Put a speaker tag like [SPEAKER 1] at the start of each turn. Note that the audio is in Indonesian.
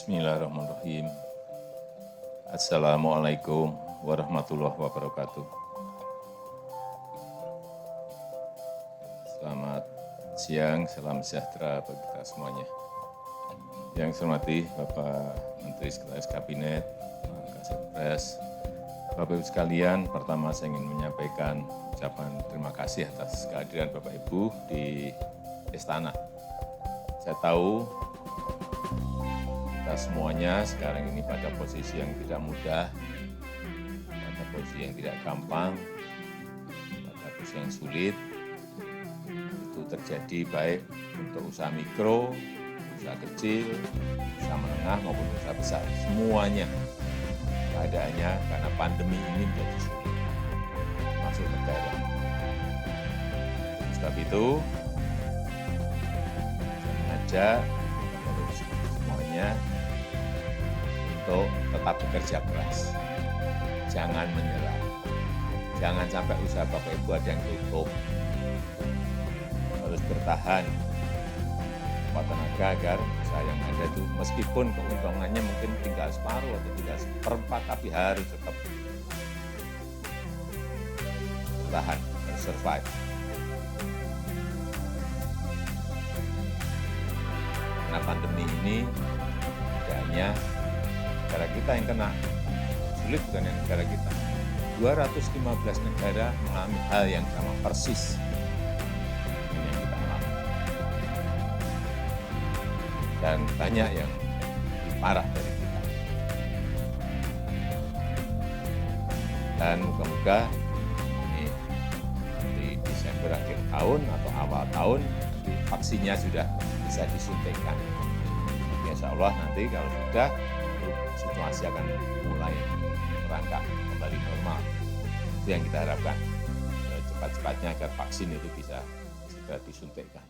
[SPEAKER 1] Bismillahirrahmanirrahim. Assalamualaikum warahmatullahi wabarakatuh. Selamat siang, salam sejahtera bagi kita semuanya. Yang saya hormati Bapak Menteri Sekretaris Kabinet, Pak Kasatgas, Bapak Ibu sekalian, pertama saya ingin menyampaikan ucapan terima kasih atas kehadiran Bapak Ibu di Istana. Saya tahu kita semuanya sekarang ini pada posisi yang tidak mudah, pada posisi yang tidak gampang, pada posisi yang sulit. Itu terjadi baik untuk usaha mikro, usaha kecil, usaha menengah maupun usaha besar. Semuanya keadaannya karena pandemi ini menjadi sulit masuk negara. Sebab itu, saya mengajak semuanya untuk tetap bekerja keras. Jangan menyerah. Jangan sampai usaha Bapak Ibu ada yang tutup. Harus bertahan kuat tenaga agar usaha yang ada itu meskipun keuntungannya mungkin tinggal separuh atau tinggal seperempat, tapi harus tetap bertahan, harus survive. Karena pandemi ini tidak hanya negara kita yang kena, sulit bukan yang negara kita. 215 negara mengalami hal yang sama persis yang kita alami. Dan banyak yang lebih parah dari kita. Dan moga-moga ini di Desember akhir tahun atau awal tahun nanti vaksinnya sudah bisa disuntikan. Insya Allah nanti kalau sudah, situasi akan mulai merangkak kembali normal. Itu yang kita harapkan, cepat-cepatnya agar vaksin itu bisa segera disuntikan.